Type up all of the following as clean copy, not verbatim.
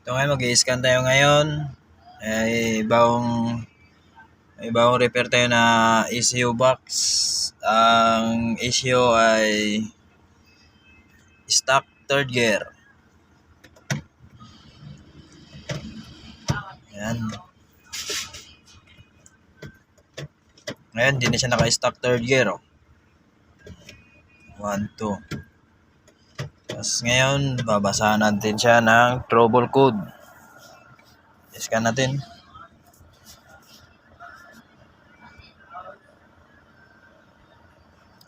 Ito ngayon, mag-i-scan tayo ngayon. Ay bagong repair tayo na ECU box. Ang ECU ay stock third gear. Ayan. Ngayon, hindi na siya naka-stock third gear. 1, 2. Tapos ngayon, babasahan natin siya ng trouble code. I-scan natin.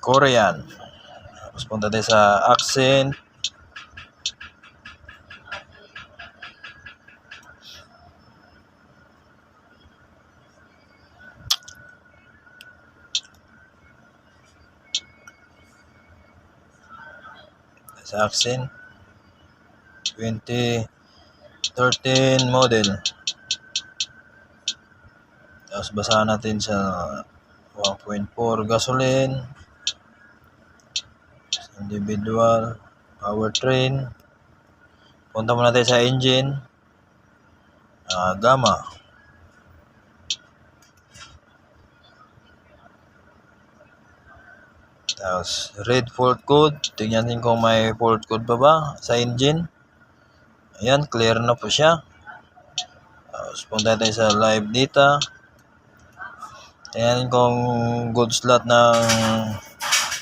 Korean. Tapos punta tayo sa accent. Sa accent 2013 model. Tapos basahan natin sa 1.4 gasoline, individual, powertrain. Punta muna tayo sa engine, gamma. Tapos red fault code. Tingnan natin kung may fault code pa ba sa engine. Ayan, clear na po siya. Tapos punta tayo sa live data. Tingnan kung good slot ng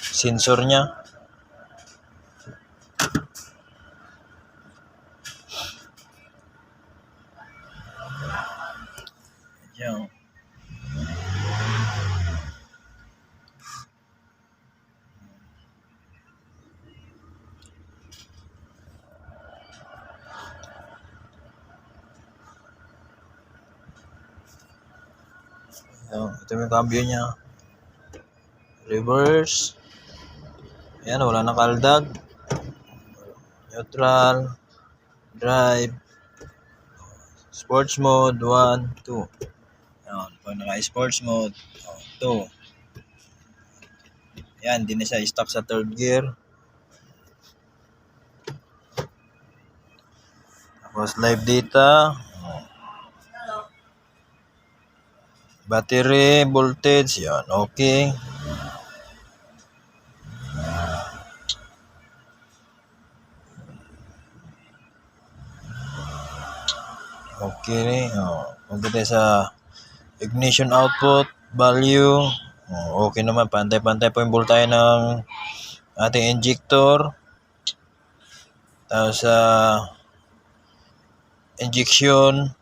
sensor niya. Ayan. Ito yung cambio niya. Reverse. Ayan, wala na kaldag. Neutral. Drive. Sports mode. 1, 2. Ayan, pag naka-sports mode. 2. Ayan, hindi na siya stock sa third gear. Tapos live data. Battery, voltage, yan, okay. Okay, punta tayo sa ignition output, value. Okay naman, pantay-pantay po yung voltahe ng ating injector. Tapos sa injection,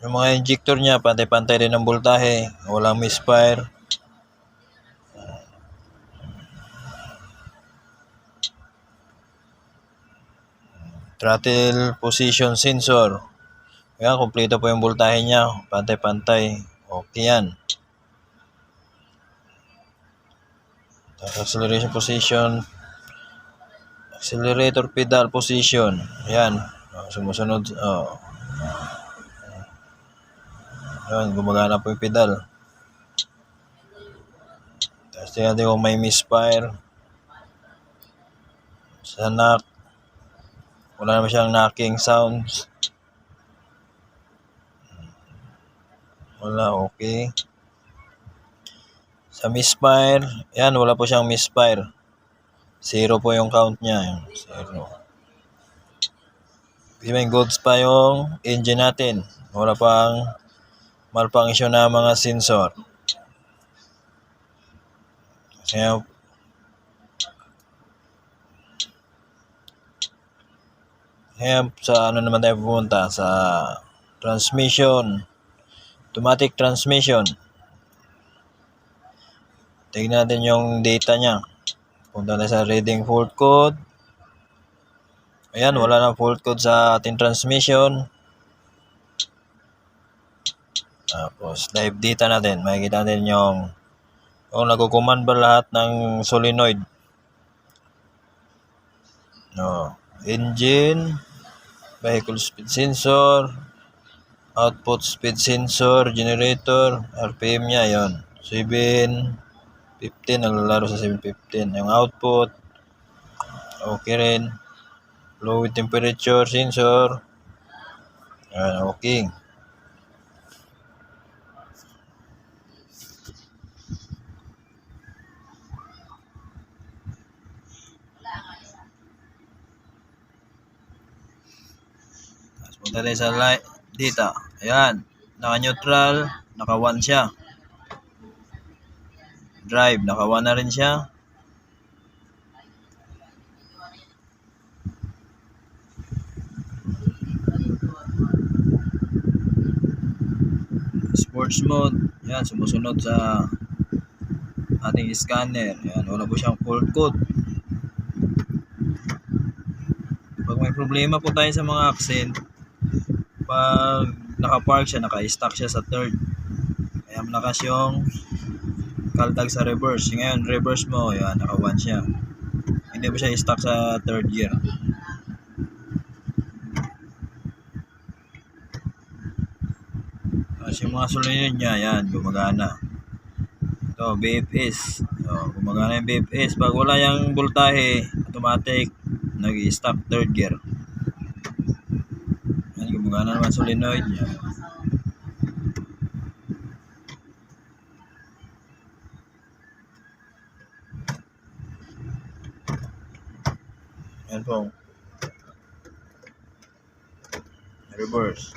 yung mga injector niya, pantay-pantay din ang voltahe, walang misfire. Throttle position sensor. Ayan, kompleto po yung voltahe niya, pantay-pantay. Okay yan. Acceleration position, accelerator pedal position. Ayan, sumusunod. Ayan, gumagana po yung pedal. Tapos tingnan natin kung may misfire. Sa knock, wala naman siyang knocking sounds. Wala, okay. Sa misfire, yan, wala po siyang misfire. 0 po yung count niya. 0. May goods pa yung engine natin. Wala pang malfunction na mga sensor. Kaya sa ano naman tayo pupunta? Sa transmission. Automatic transmission. Tignan natin yung data niya. Punta tayo sa reading fault code. Ayan, wala na fault code sa ating transmission. Tapos live data natin. Makikita natin yung nagkukuman ba lahat ng solenoid. Engine, vehicle speed sensor, output speed sensor, generator, RPM niya, yon 715, naglalaro sa 715. Yung output, okay rin. Fluid temperature sensor, Ayan, okay. Tapos punta tayo sa light dito. Ayan, naka-neutral, naka-1 siya. Drive, naka-1 na rin siya. Sports mode, yan, sumusunod sa ating scanner. Yan, wala po siyang fault code. Pag may problema po tayo sa mga accent, pag naka-park siya, naka-stuck siya sa third, kaya malakas yung kaltag sa reverse. Ngayon, reverse mo, yan, naka-1 siya. Hindi mo siya stuck sa third gear. Tapos yung mga solenoid niya, yan, gumagana. Ito, BFS. So, gumagana yung BFS. Pag wala yung voltahe, automatic, nag-stop third gear. Yan, gumagana naman solenoid niya. Yan po. Reverse.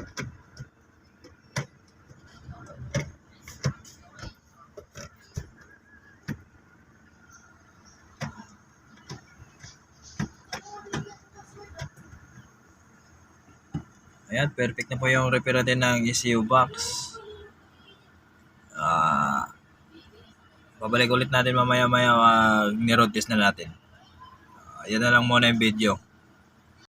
Ayan, perfect na po yung repair natin ng ECU box. Babalik ulit natin mamaya-maya, ni-road test na natin. Yan na lang muna yung video.